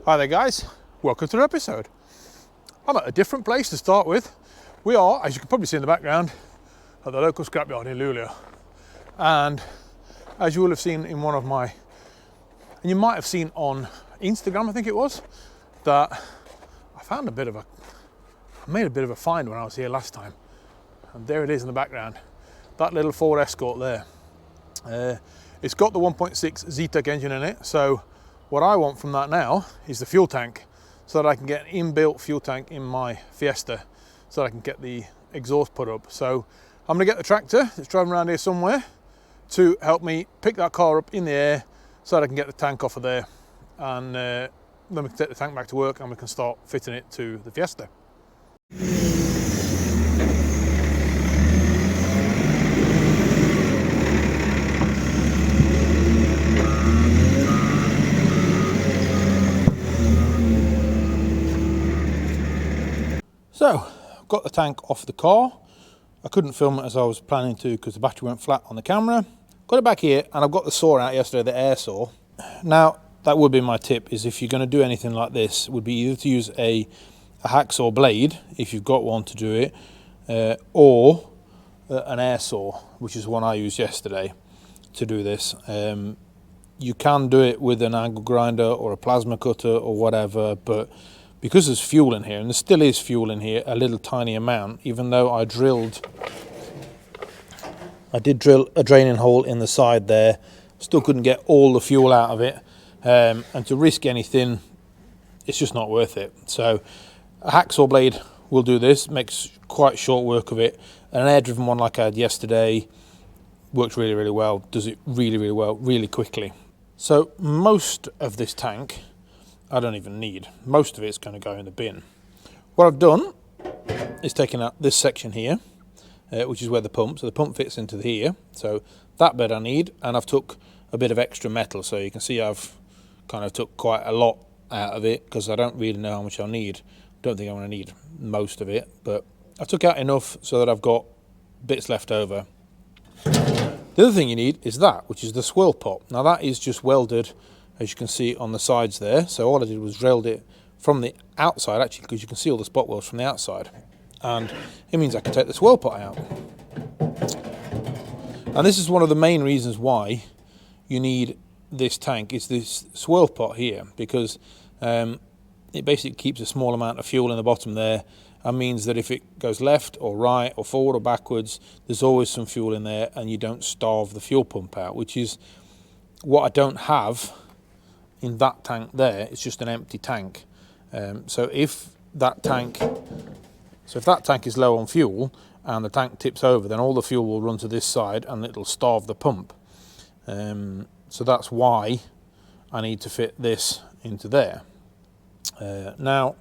Hi there guys, welcome to the episode. I'm at a different place to start with. We are, as you can probably see in the background, at the local scrapyard in Luleå. And as you will have seen in one of my, and you might have seen on Instagram I think it was, that I found I made a bit of a find when I was here last time. And there it is in the background, that little Ford Escort there. It's got the 1.6 zetec engine in it, so what I want from that now is the fuel tank, so that I can get an inbuilt fuel tank in my Fiesta, so that I can get the exhaust put up. So I'm going to get the tractor that's driving around here somewhere to help me pick that car up in the air, so that I can get the tank off of there, and then we can take the tank back to work and we can start fitting it to the Fiesta. So, I've got the tank off the car. I couldn't film it as I was planning to because the battery went flat on the camera. Got it back here, and I've got the saw out yesterday, the air saw. Now, that would be my tip, is if you're going to do anything like this, would be either to use a hacksaw blade, if you've got one to do it, or an air saw, which is the one I used yesterday to do this. You can do it with an angle grinder or a plasma cutter or whatever, but because there's fuel in here, and there still is fuel in here, a little tiny amount, even though I did drill a draining hole in the side there, still couldn't get all the fuel out of it, and to risk anything, it's just not worth it. So a hacksaw blade will do this, makes quite short work of it, and an air-driven one like I had yesterday works really, really well, does it really, really well, really quickly. So most of this tank I don't even need. Most of it's going to go in the bin. What I've done is taken out this section here, which is where the pump, so the pump fits into here, so that bit I need, and I've took a bit of extra metal, so you can see I've kind of took quite a lot out of it, because I don't really know how much I'll need. Don't think I'm going to need most of it, but I took out enough so that I've got bits left over. The other thing you need is that, which is the swirl pot. Now that is just welded, as you can see on the sides there. So all I did was drilled it from the outside, actually, because you can see all the spot welds from the outside. And it means I can take the swirl pot out. And this is one of the main reasons why you need this tank, is this swirl pot here, because it basically keeps a small amount of fuel in the bottom there, and means that if it goes left or right or forward or backwards, there's always some fuel in there, and you don't starve the fuel pump out, which is what I don't have in that tank there. It's just an empty tank. So if that tank is low on fuel and the tank tips over, then all the fuel will run to this side and it'll starve the pump. So that's why I need to fit this into there. Now,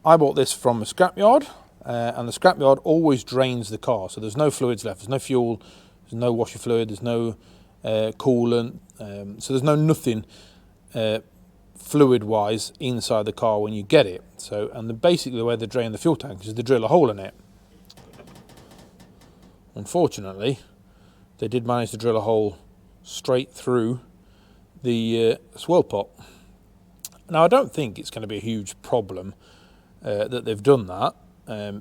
I bought this from a scrapyard, and the scrapyard always drains the car, so there's no fluids left, there's no fuel, there's no washer fluid, there's no coolant, so there's nothing fluid wise inside the car when you get it. So, and basically the way they drain the fuel tank is they drill a hole in it. Unfortunately, they did manage to drill a hole straight through the swirl pot. Now I don't think it's going to be a huge problem that they've done that,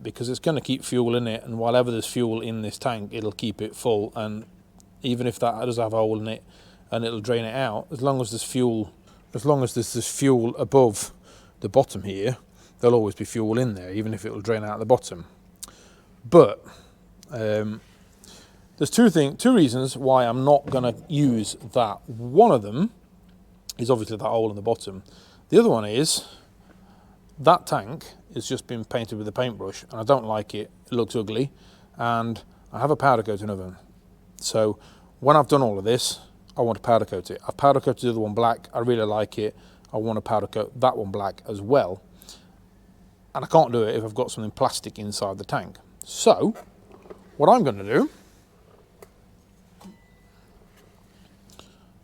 because it's going to keep fuel in it, and while ever there's fuel in this tank, it'll keep it full, and even if that does have a hole in it and it'll drain it out, as long as there's fuel above the bottom here, there'll always be fuel in there, even if it'll drain out the bottom. But there's two reasons why I'm not going to use that. One of them is obviously that hole in the bottom. The other one is that tank has just been painted with a paintbrush, and I don't like it. It looks ugly, and I have a powder coating oven. So when I've done all of this, I want to powder coat it. I've powder coated the other one black. I really like it. I want to powder coat that one black as well. And I can't do it if I've got something plastic inside the tank. So what I'm going to do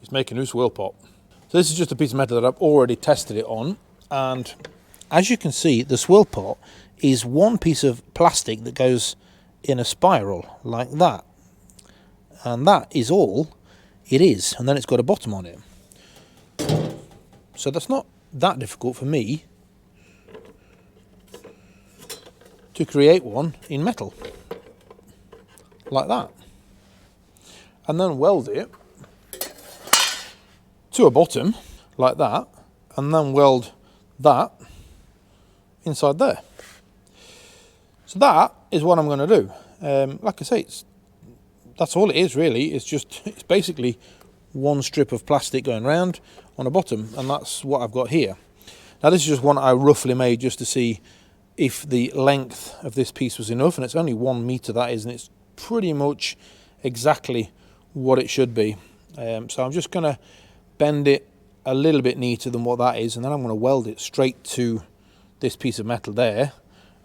is make a new swirl pot. So this is just a piece of metal that I've already tested it on, and as you can see, the swirl pot is one piece of plastic that goes in a spiral like that, and that is all it is, and then it's got a bottom on it. So that's not that difficult for me to create one in metal like that, and then weld it to a bottom like that, and then weld that inside there. So that is what I'm going to do. Like I say, that's all it is really. It's basically one strip of plastic going round on the bottom, and that's what I've got here. Now this is just one I roughly made just to see if the length of this piece was enough, and it's only 1 meter that is, and it's pretty much exactly what it should be. So I'm just going to bend it a little bit neater than what that is, and then I'm going to weld it straight to this piece of metal there,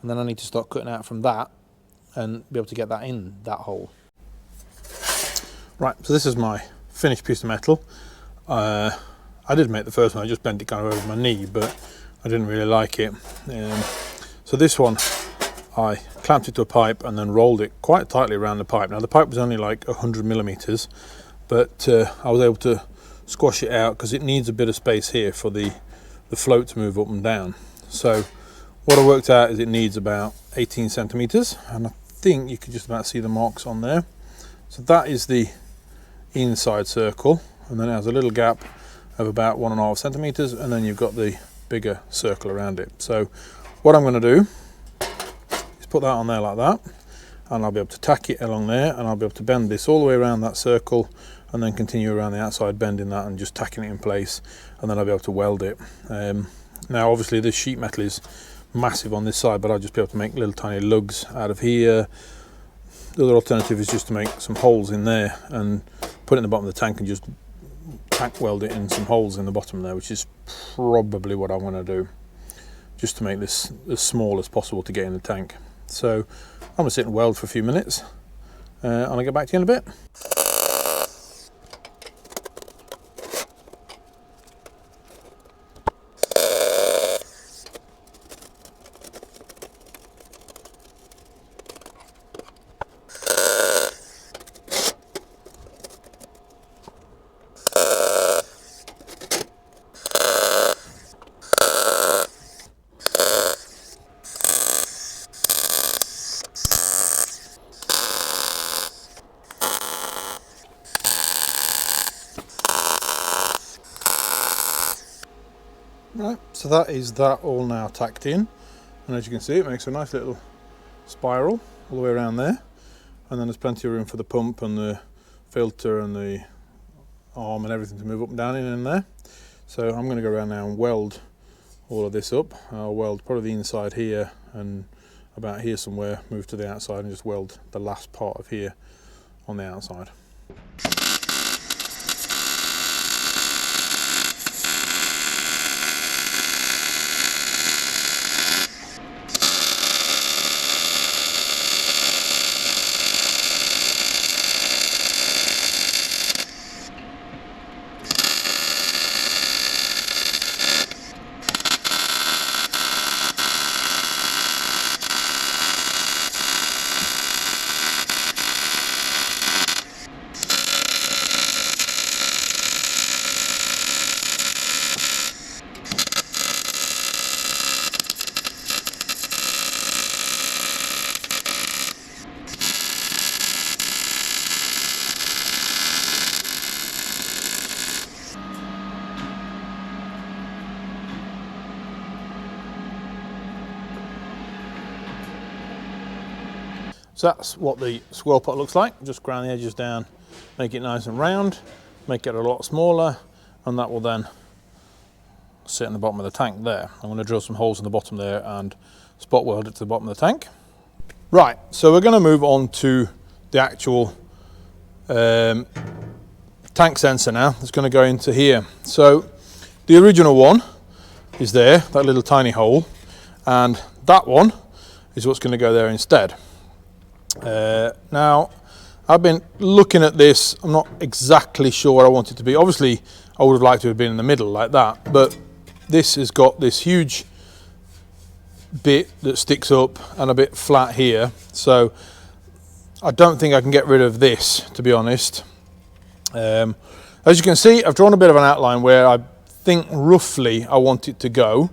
and then I need to start cutting out from that and be able to get that in that hole. Right, so this is my finished piece of metal. I did make the first one, I just bent it kind of over my knee, but I didn't really like it. So this one, I clamped it to a pipe and then rolled it quite tightly around the pipe. Now the pipe was only like 100 millimeters, but I was able to squash it out because it needs a bit of space here for the float to move up and down. So what I worked out is it needs about 18 centimeters, and I think you can just about see the marks on there. So that is the inside circle, and then it has a little gap of about 1.5 centimeters, and then you've got the bigger circle around it. So what I'm going to do is put that on there like that, and I'll be able to tack it along there, and I'll be able to bend this all the way around that circle, and then continue around the outside, bending that and just tacking it in place, and then I'll be able to weld it. Now obviously this sheet metal is massive on this side, but I'll just be able to make little tiny lugs out of here. The other alternative is just to make some holes in there and put it in the bottom of the tank and just tack weld it in some holes in the bottom there, which is probably what I want to do, just to make this as small as possible to get in the tank. So I'm going to sit and weld for a few minutes, and I'll get back to you in a bit. Right, so that is that all now tacked in, and as you can see it makes a nice little spiral all the way around there, and then there's plenty of room for the pump and the filter and the arm and everything to move up and down in there. So I'm going to go around now and weld all of this up. I'll weld probably the inside here and about here somewhere, move to the outside and just weld the last part of here on the outside. So that's what the swirl pot looks like. Just grind the edges down, make it nice and round, make it a lot smaller, and that will then sit in the bottom of the tank there. I'm going to drill some holes in the bottom there and spot weld it to the bottom of the tank. Right, so we're going to move on to the actual tank sensor now. It's going to go into here. So the original one is there, that little tiny hole, and that one is what's going to go there instead. Now I've been looking at this. I'm not exactly sure what I want it to be. Obviously I would have liked to have been in the middle like that, but this has got this huge bit that sticks up and a bit flat here, so I don't think I can get rid of this, to be honest. As you can see, I've drawn a bit of an outline where I think roughly I want it to go.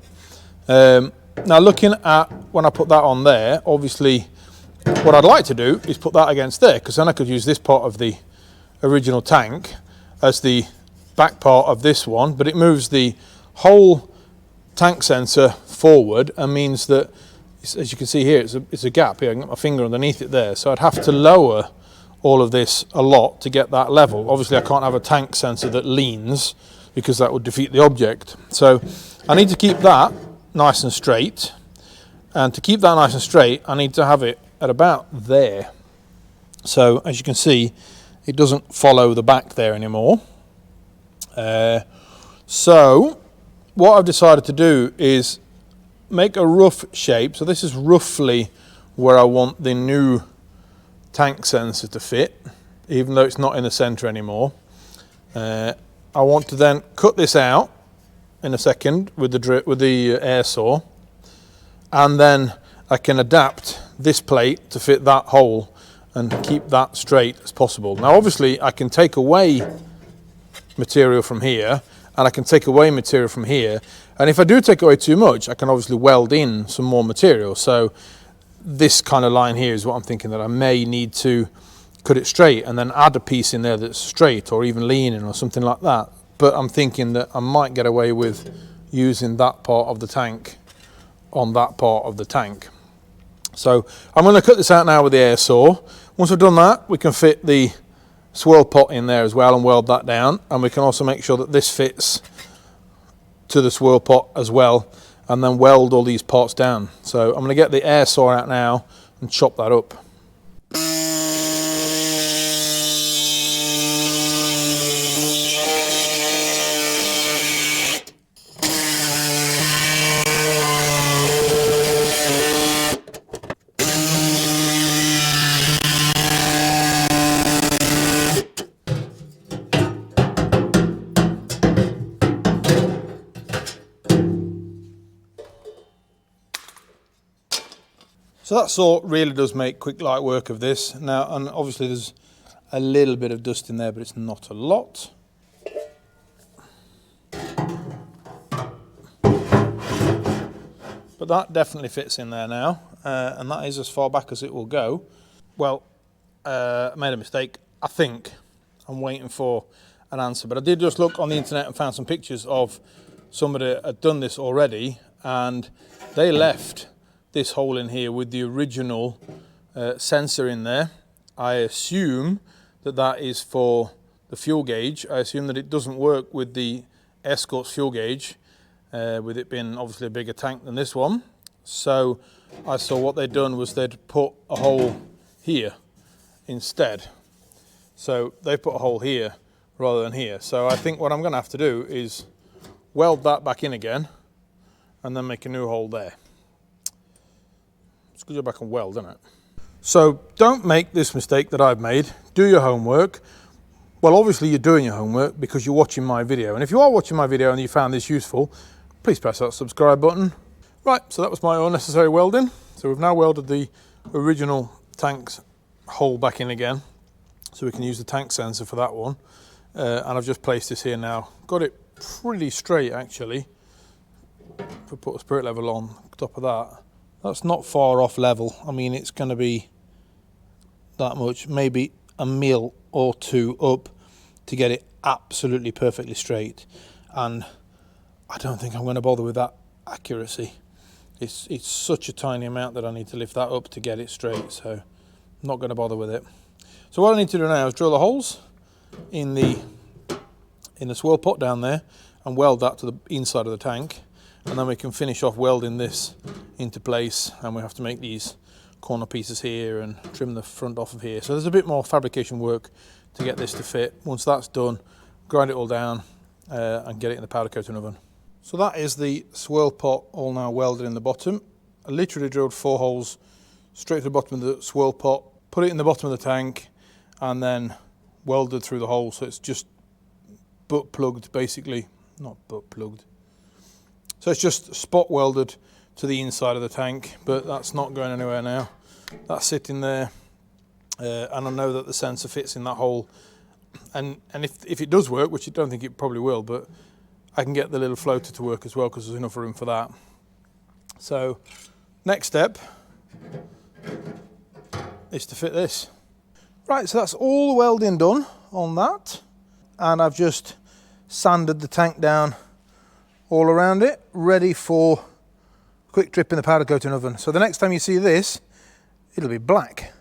Now looking at when I put that on there, obviously what I'd like to do is put that against there, because then I could use this part of the original tank as the back part of this one, but it moves the whole tank sensor forward and means that, as you can see here, it's a gap here. I can get my finger underneath it there, so I'd have to lower all of this a lot to get that level. Obviously I can't have a tank sensor that leans, because that would defeat the object. So I need to keep that nice and straight, and to keep that nice and straight I need to have it at about there. So as you can see, it doesn't follow the back there anymore. So what I've decided to do is make a rough shape. So this is roughly where I want the new tank sensor to fit, even though it's not in the center anymore. I want to then cut this out in a second with the air saw, and then I can adapt this plate to fit that hole and keep that straight as possible. Now obviously I can take away material from here, and I can take away material from here, and if I do take away too much I can obviously weld in some more material. So this kind of line here is what I'm thinking, that I may need to cut it straight and then add a piece in there that's straight, or even leaning or something like that. But I'm thinking that I might get away with using that part of the tank on that part of the tank. So I'm going to cut this out now with the air saw. Once I've done that, we can fit the swirl pot in there as well and weld that down, and we can also make sure that this fits to the swirl pot as well, and then weld all these parts down. So I'm going to get the air saw out now and chop that up. So that saw really does make quick light work of this. Now, and obviously there's a little bit of dust in there, but it's not a lot. But that definitely fits in there now, and that is as far back as it will go. Well, I made a mistake. I think I'm waiting for an answer, but I did just look on the internet and found some pictures of somebody that had done this already, and they left this hole in here with the original sensor in there. I assume that that is for the fuel gauge. I assume that it doesn't work with the Escort's fuel gauge, with it being obviously a bigger tank than this one. So I saw what they'd done was they'd put a hole here instead. So they put a hole here rather than here. So I think what I'm going to have to do is weld that back in again and then make a new hole there. It's good to go back and weld, isn't it? So don't make this mistake that I've made. Do your homework. Well, obviously you're doing your homework because you're watching my video. And if you are watching my video and you found this useful, please press that subscribe button. Right, so that was my unnecessary welding. So we've now welded the original tank's hole back in again, so we can use the tank sensor for that one. And I've just placed this here now. Got it pretty straight actually. If I put a spirit level on top of that, that's not far off level. I mean, it's going to be that much, maybe a mil or two up to get it absolutely perfectly straight. And I don't think I'm going to bother with that accuracy. It's such a tiny amount that I need to lift that up to get it straight, so I'm not going to bother with it. So what I need to do now is drill the holes in the swirl pot down there and weld that to the inside of the tank, and then we can finish off welding this into place, and we have to make these corner pieces here and trim the front off of here. So there's a bit more fabrication work to get this to fit. Once that's done, grind it all down and get it in the powder coating oven. So that is the swirl pot all now welded in the bottom. I literally drilled 4 holes straight to the bottom of the swirl pot, put it in the bottom of the tank, and then welded through the hole. So it's just butt plugged basically, not butt plugged. So it's just spot welded to the inside of the tank, but that's not going anywhere now. That's sitting there, and I know that the sensor fits in that hole. And if it does work, which I don't think it probably will, but I can get the little floater to work as well, because there's enough room for that. So next step is to fit this. Right, so that's all the welding done on that, and I've just sanded the tank down all around it, ready for a quick trip in the powder coating oven. So the next time you see this, it'll be black.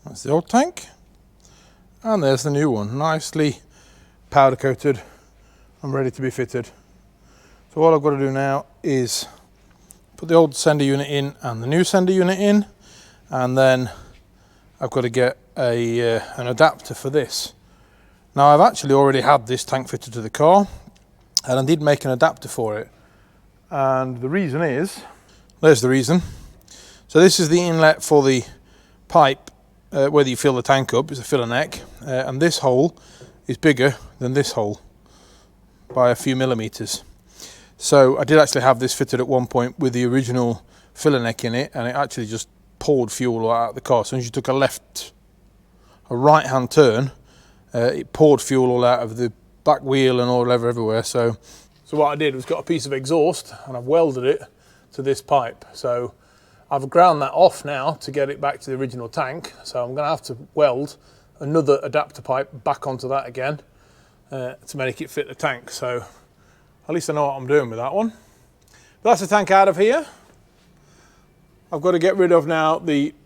That's the old tank, and there's the new one, nicely powder coated and ready to be fitted. So all I've got to do now is put the old sender unit in and the new sender unit in, and then I've got to get an adapter for this. Now I've actually already had this tank fitted to the car, and I did make an adapter for it, and the reason is, there's the reason. So this is the inlet for the pipe, whether you fill the tank up, it's a filler neck, and this hole is bigger than this hole by a few millimeters. So I did actually have this fitted at one point with the original filler neck in it, and it actually just poured fuel out of the car. So as you took a right hand turn, it poured fuel all out of the back wheel and all over everywhere. So what I did was got a piece of exhaust and I've welded it to this pipe. So I've ground that off now to get it back to the original tank. So I'm going to have to weld another adapter pipe back onto that again to make it fit the tank. So at least I know what I'm doing with that one. But that's the tank out of here. I've got to get rid of now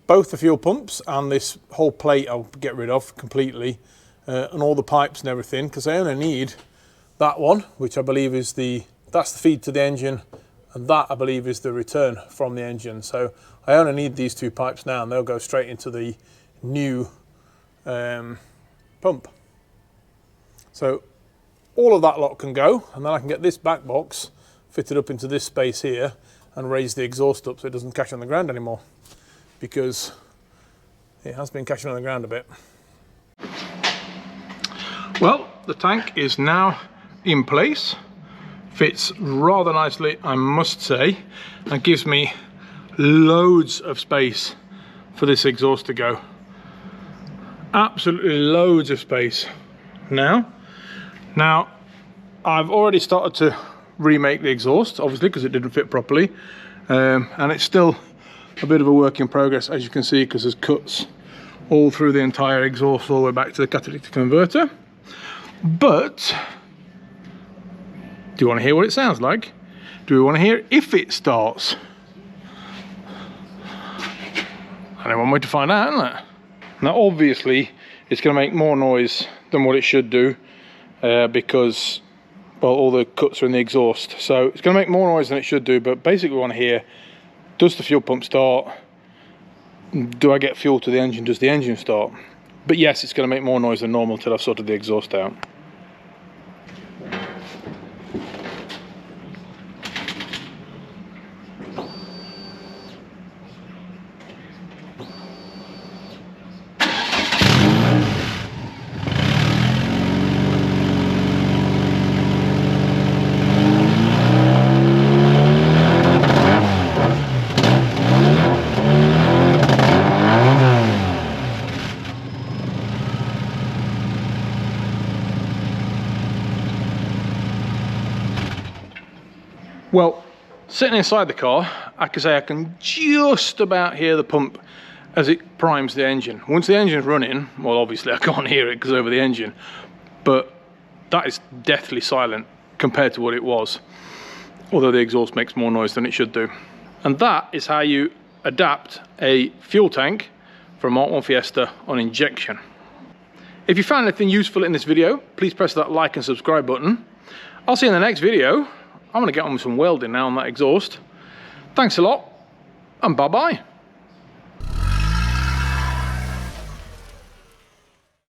both the fuel pumps and this whole plate. I'll get rid of completely, and all the pipes and everything, because I only need that one, which I believe is that's the feed to the engine, and that I believe is the return from the engine. So I only need these two pipes now, and they'll go straight into the new pump. So all of that lot can go, and then I can get this back box fitted up into this space here and raise the exhaust up so it doesn't catch on the ground anymore, because it has been catching on the ground a bit. Well, the tank is now in place. Fits rather nicely, I must say, and gives me loads of space for this exhaust to go. Absolutely loads of space. Now I've already started to remake the exhaust, obviously, because it didn't fit properly, and it's still a bit of a work in progress, as you can see, because there's cuts all through the entire exhaust all the way back to the catalytic converter. But do you want to hear what it sounds like? Do we want to hear if it starts? Only one way to find out, isn't it? Now obviously it's going to make more noise than what it should do, because, well, all the cuts are in the exhaust, so it's going to make more noise than it should do. But basically we want to hear, does the fuel pump start? Do I get fuel to the engine? Does the engine start? But yes, it's going to make more noise than normal till I've sorted the exhaust out. Well, sitting inside the car, I can say I can just about hear the pump as it primes the engine. Once the engine's running, well, obviously I can't hear it because over the engine, but that is deathly silent compared to what it was, although the exhaust makes more noise than it should do. And that is how you adapt a fuel tank for a MK1 Fiesta on injection. If you found anything useful in this video, please press that like and subscribe button. I'll see you in the next video. I'm going to get on with some welding now on that exhaust. Thanks a lot, and bye-bye.